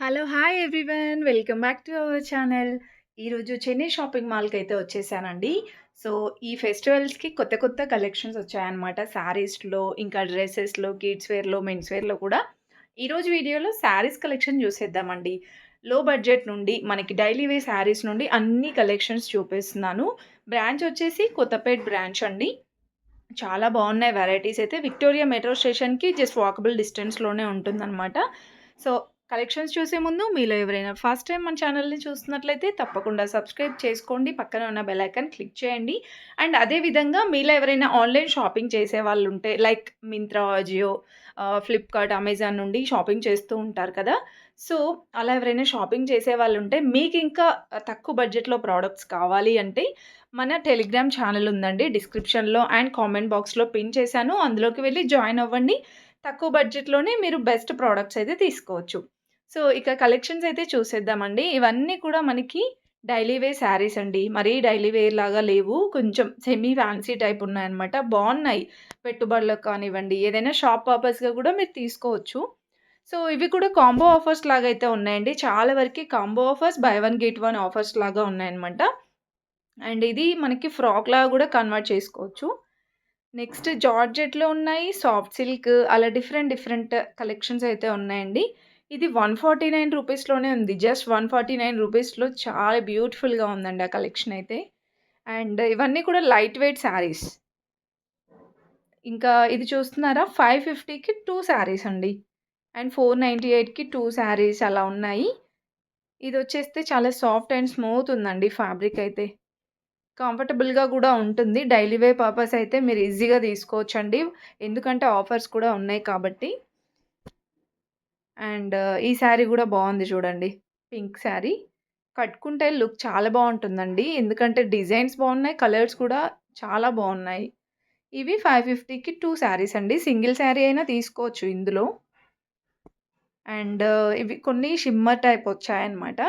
Hello! Hi everyone. Welcome back to our channel. ఈరోజు Chennai shopping మాల్‌కైతే వచ్చేసానండి. So, ఈ ఫెస్టివల్స్‌కి కొత్త కొత్త కలెక్షన్స్ వచ్చాయన్నమాట. శారీస్‌లో, ఇంకా డ్రెసెస్‌లో, కిడ్స్ వేర్‌లో, మెన్స్ వేర్‌లో కూడా. ఈరోజు వీడియోలో శారీస్ కలెక్షన్ చూసేద్దామండి. లో బడ్జెట్ నుండి మనకి డైలీ వేర్ శారీస్ నుండి అన్ని కలెక్షన్స్ చూపిస్తున్నాను. బ్రాంచ్ వచ్చేసి కొత్తపేట్ బ్రాంచ్ అండి. చాలా బాగున్నాయి వెరైటీస్ అయితే. విక్టోరియా మెట్రో స్టేషన్‌కి జస్ట్ వాకబుల్ డిస్టెన్స్‌లోనే ఉంటుందనమాట. సో, కలెక్షన్స్ చూసే ముందు మీలో ఎవరైనా ఫస్ట్ టైమ్ మన ఛానల్‌ని చూస్తున్నట్లయితే తప్పకుండా సబ్స్క్రైబ్ చేసుకోండి. పక్కన ఉన్న బెల్ ఐకాన్ క్లిక్ చేయండి. అండ్ అదే విధంగా మీలో ఎవరైనా ఆన్‌లైన్ షాపింగ్ చేసేవాళ్ళుంటే లైక్ మింత్రా, అజియో, ఫ్లిప్‌కార్ట్, అమెజాన్ నుండి షాపింగ్ చేస్తూ ఉంటారు కదా! సో, అలా ఎవరైనా షాపింగ్ చేసేవాళ్ళుంటే మీకింకా తక్కువ బడ్జెట్‌లో ప్రొడక్ట్స్ కావాలి అంటే మన టెలిగ్రామ్ ఛానెల్ ఉందండి. డిస్క్రిప్షన్‌లో అండ్ కామెంట్ బాక్స్‌లో పిన్ చేశాను. అందులోకి వెళ్లి జాయిన్ అవ్వండి. తక్కువ బడ్జెట్‌లోనే మీరు బెస్ట్ ప్రొడక్ట్స్ అయితే తీసుకోవచ్చు. సో, ఇక కలెక్షన్స్ అయితే చూసేద్దామండి. ఇవన్నీ కూడా మనకి డైలీ వేర్ శారీస్ అండి. మరీ డైలీ వేర్ లాగా లేవు. కొంచెం సెమీ ఫ్యాన్సీ టైప్ ఉన్నాయన్నమాట. బావున్నాయి. పెట్టుబడులకు కానివ్వండి, ఏదైనా షాప్ పర్పస్‌గా కూడా మీరు తీసుకోవచ్చు. సో, ఇవి కూడా కాంబో ఆఫర్స్ లాగా అయితే ఉన్నాయండి. చాలా వరకి combo offers, by one get one offers లాగా ఉన్నాయన్నమాట. అండ్ ఇది మనకి ఫ్రాక్‌లాగా గూడా కన్వర్ట్ చేసుకోవచ్చు. నెక్స్ట్ జార్జెట్‌లో ఉన్నాయి. సాఫ్ట్ సిల్క్ అలా డిఫరెంట్ డిఫరెంట్ కలెక్షన్స్ అయితే ఉన్నాయండి. ఇది 149 రూపీస్‌లోనే ఉంది. జస్ట్ 149 రూపీస్‌లో చాలా బ్యూటిఫుల్‌గా ఉందండి ఆ కలెక్షన్ అయితే. అండ్ ఇవన్నీ కూడా లైట్ వెయిట్ శారీస్. ఇంకా ఇది చూస్తున్నారా? 550కి 2 శారీస్ అండి. అండ్ 498కి 2 శారీస్ అలా ఉన్నాయి. ఇదొచ్చేస్తే చాలా సాఫ్ట్ అండ్ స్మూత్ ఉందండి ఫ్యాబ్రిక్ అయితే. కంఫర్టబుల్‌గా గూడా ఉంటుంది. డైలీ వేర్ పర్పస్ అయితే మీరు ఈజీగా తీసుకోవచ్చండి. ఎందుకంటే ఆఫర్స్ కూడా ఉన్నాయి కాబట్టి. అండ్ ఈ శారీ గూడా బావుంది చూడండి. పింక్ శారీ. కట్టుకుంటే లుక్ చాలా బావుంటుందండి. ఎందుకంటే డిజైన్స్ బావున్నాయి. కలర్స్ కూడా చాలా బావున్నాయి. ఇవి 550కి 2 శారీస్ అండి. సింగిల్ శారీ అయినా తీసుకోవచ్చు ఇందులో. అండ్ ఇవి కొన్ని షిమ్మర్ టైప్ వచ్చాయన్నమాట.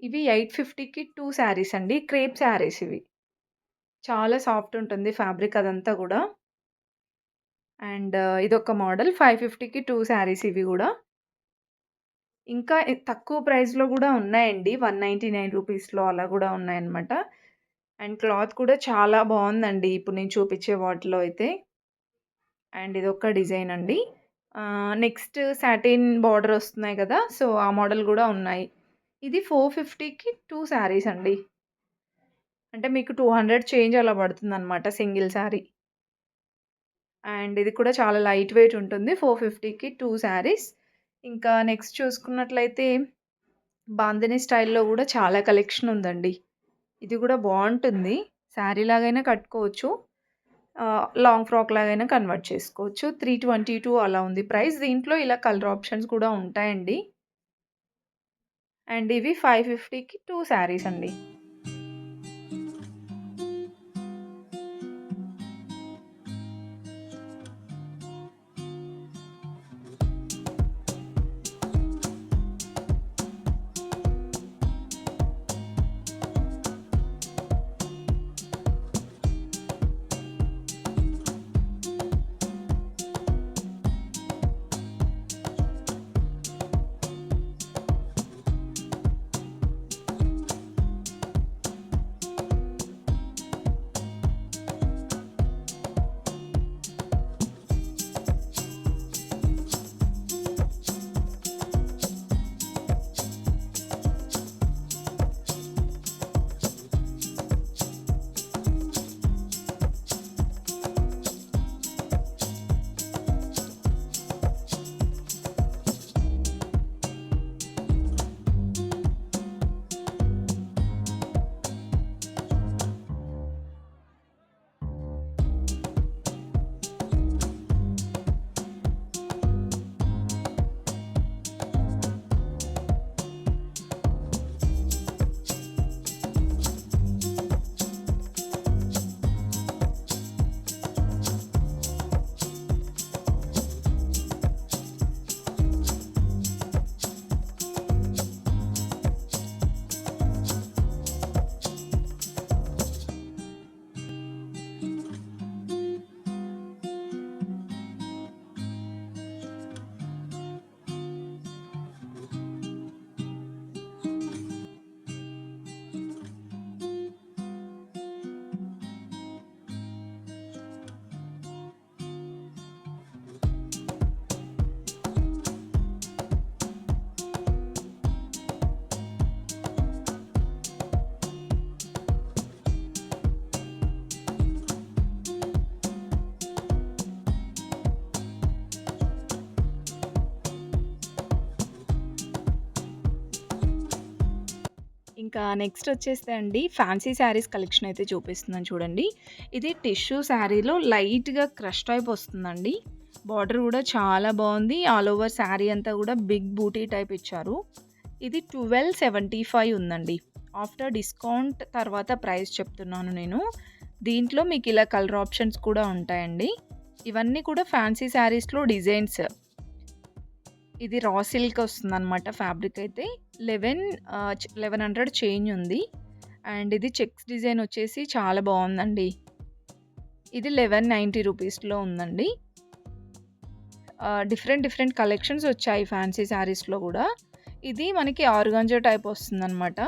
ఇవి 850కి 2 శారీస్ అండి. క్రేప్ శారీస్ ఇవి. చాలా సాఫ్ట్ ఉంటుంది ఫ్యాబ్రిక్ అదంతా గూడా. అండ్ ఇదొక మోడల్ 550కి 2 శారీస్ ఇవి గూడా. ఇంకా తక్కువ ప్రైస్‌లో గూడా ఉన్నాయండి. 199 రూపీస్‌లో అలా గూడా ఉన్నాయన్నమాట. అండ్ క్లాత్ కూడా చాలా బావుందండి. ఇప్పుడు నేను చూపించే వాటిలో అయితే. అండ్ ఇదొక డిజైన్ అండి. నెక్స్ట్ సాటిన్ బార్డర్ వస్తున్నాయి గదా! సో, ఆ మోడల్ గూడా ఉన్నాయి. ఇది 450కి 2 శారీస్ అండి. అంటే మీకు 200 చేంజ్ అలా పడుతుందన్నమాట సింగిల్ శారీ. అండ్ ఇది కూడా చాలా లైట్ వెయిట్ ఉంటుంది. 450కి 2 శారీస్. ఇంకా నెక్స్ట్ చూసుకున్నట్లయితే బాందిని స్టైల్‌లో గూడా చాలా కలెక్షన్ ఉందండి. ఇది గూడా బావుంటుంది. శారీ లాగైనా కట్టుకోవచ్చు. లాంగ్ ఫ్రాక్ లాగైనా కన్వర్ట్ చేసుకోవచ్చు. 322 అలా ఉంది ప్రైస్. దీంట్లో ఇలా కలర్ ఆప్షన్స్ కూడా ఉంటాయండి. అండ్ ఇవి 550కి 2 శారీస్ అండి. ఇంకా నెక్స్ట్ వచ్చేస్తే అండి ఫ్యాన్సీ శారీస్ కలెక్షన్ అయితే చూపిస్తున్నాను చూడండి. ఇది టిష్యూ శారీలో లైట్‌గా క్రష్ టైప్ వస్తుందండి. బార్డర్ కూడా చాలా బావుంది. ఆల్ ఓవర్ శారీ అంతా కూడా బిగ్ బూటీ టైప్ ఇచ్చారు. ఇది 1275 ఉందండి. ఆఫ్టర్ డిస్కౌంట్ తర్వాత ప్రైస్ చెప్తున్నాను నేను. దీంట్లో మీకు ఇలా కలర్ ఆప్షన్స్ కూడా ఉంటాయండి. ఇవన్నీ కూడా ఫ్యాన్సీ శారీస్‌లో డిజైన్స్. ఇది రా సిల్క్ వస్తుందనమాట ఫ్యాబ్రిక్ అయితే. 1100 చేంజ్ ఉంది. అండ్ ఇది చెక్స్ డిజైన్ వచ్చేసి చాలా బావుందండి. ఇది 1190 రూపీస్‌లో ఉందండి. డిఫరెంట్ కలెక్షన్స్ వచ్చాయి ఫ్యాన్సీ శారీస్‌లో గూడా. ఇది మనకి ఆర్గాంజా టైప్ వస్తుందనమాట.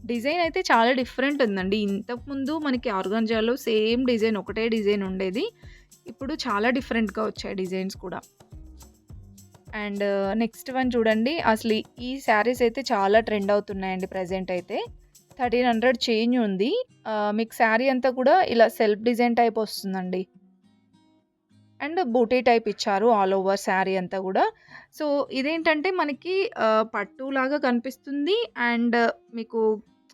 డిజైన్ అయితే చాలా డిఫరెంట్ ఉందండి. ఇంతకుముందు మనకి ఆర్గాంజాలో సేమ్ డిజైన్ ఒకటే డిజైన్ ఉండేది. ఇప్పుడు చాలా డిఫరెంట్‌గా వచ్చాయి డిజైన్స్ కూడా. అండ్ నెక్స్ట్ వన్ చూడండి. అసలు ఈ శారీస్ అయితే చాలా ట్రెండ్ అవుతున్నాయండి ప్రెజెంట్ అయితే. 1300 చేంజ్ ఉంది. మీకు శారీ అంతా కూడా ఇలా సెల్ఫ్ డిజైన్ టైప్ వస్తుందండి. అండ్ బూటీ టైప్ ఇచ్చారు ఆల్ ఓవర్ శారీ అంతా గూడా. సో, ఇదేంటంటే మనకి పట్టులాగా కనిపిస్తుంది. అండ్ మీకు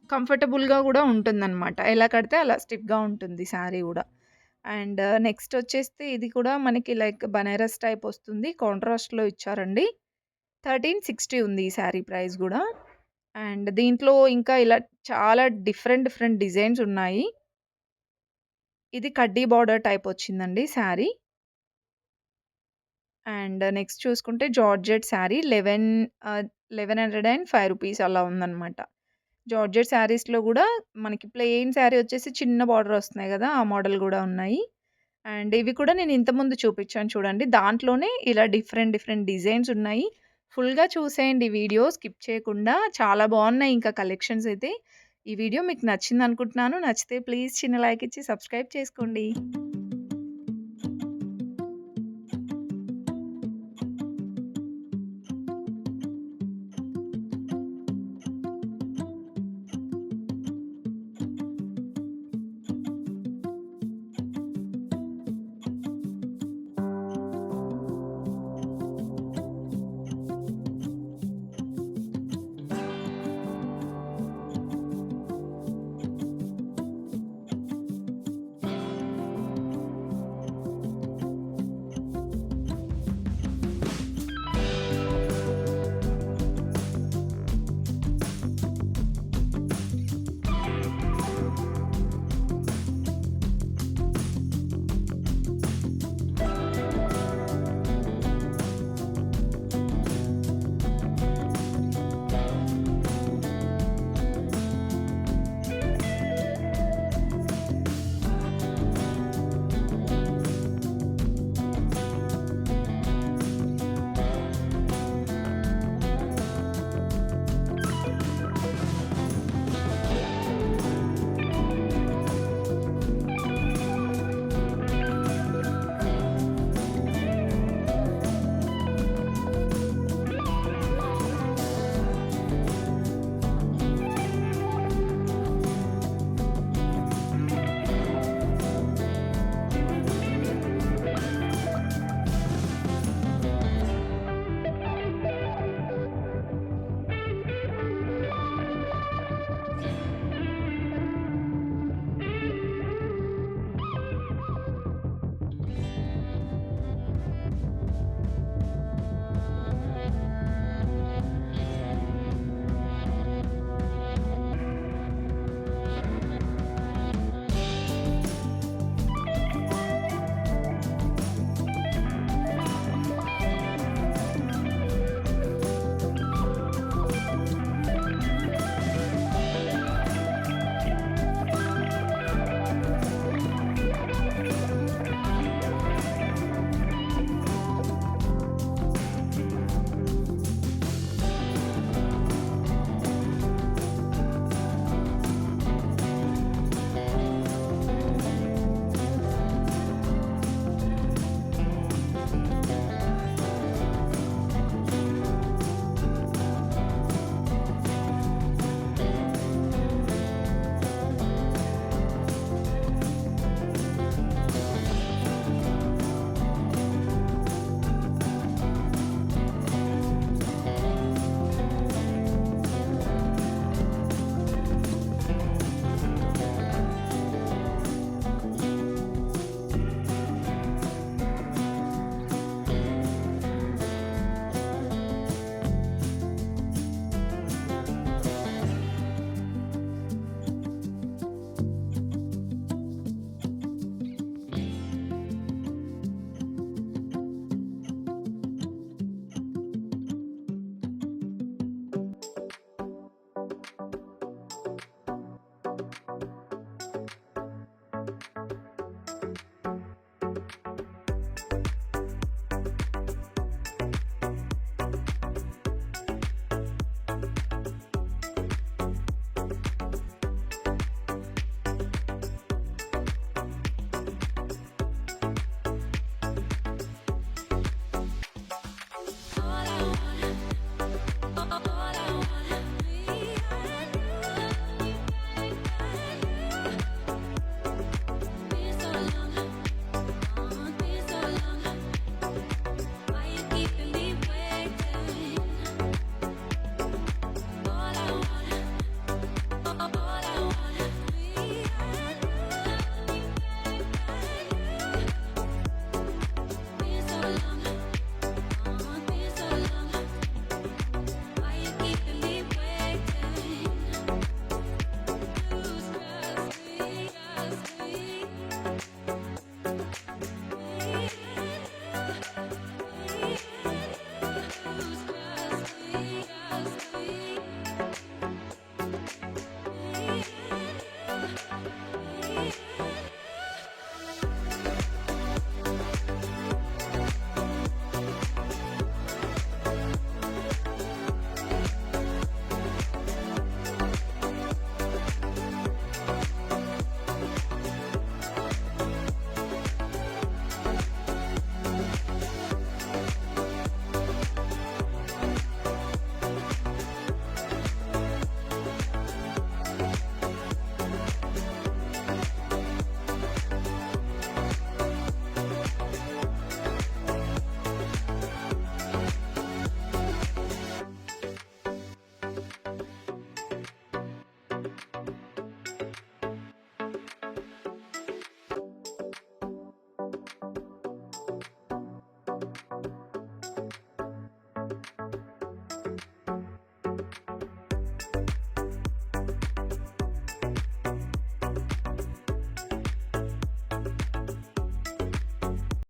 కంఫర్టబుల్‌గా గూడా ఉంటుందనమాట. ఎలా కడితే అలా స్టిఫ్‌గా ఉంటుంది శారీ గూడా. అండ్ నెక్స్ట్ వచ్చేస్తే ఇది కూడా మనకి లైక్ బనారస్ టైప్ వస్తుంది. కాంట్రాస్ట్‌లో ఇచ్చారండి. 1360 ఉంది ఈ శారీ ప్రైస్ గూడా. అండ్ దీంట్లో ఇంకా ఇలా చాలా డిఫరెంట్ డిజైన్స్ ఉన్నాయి. ఇది కడ్డీ బార్డర్ టైప్ వచ్చిందండి శారీ. అండ్ నెక్స్ట్ చూసుకుంటే జార్జెట్ శారీ 1105 రూపీస్ అలా ఉందనమాట. జార్జెట్ శారీస్‌లో గూడా మనకి ప్లెయిన్ శారీ వచ్చేసి చిన్న బార్డర్ వస్తున్నాయి గదా! ఆ మోడల్ గూడా ఉన్నాయి. అండ్ ఇవి కూడా నేను ఇంతకుముందు చూపించాను చూడండి. దాంట్లోనే ఇలా డిఫరెంట్ డిజైన్స్ ఉన్నాయి. ఫుల్‌గా చూసేయండి వీడియో స్కిప్ చేయకుండా. చాలా బావున్నాయి ఇంకా కలెక్షన్స్ అయితే. ఈ వీడియో మీకు నచ్చిందనుకుంటున్నాను. నచ్చితే ప్లీజ్ చిన్న లైక్ ఇచ్చి సబ్స్క్రైబ్ చేసుకోండి.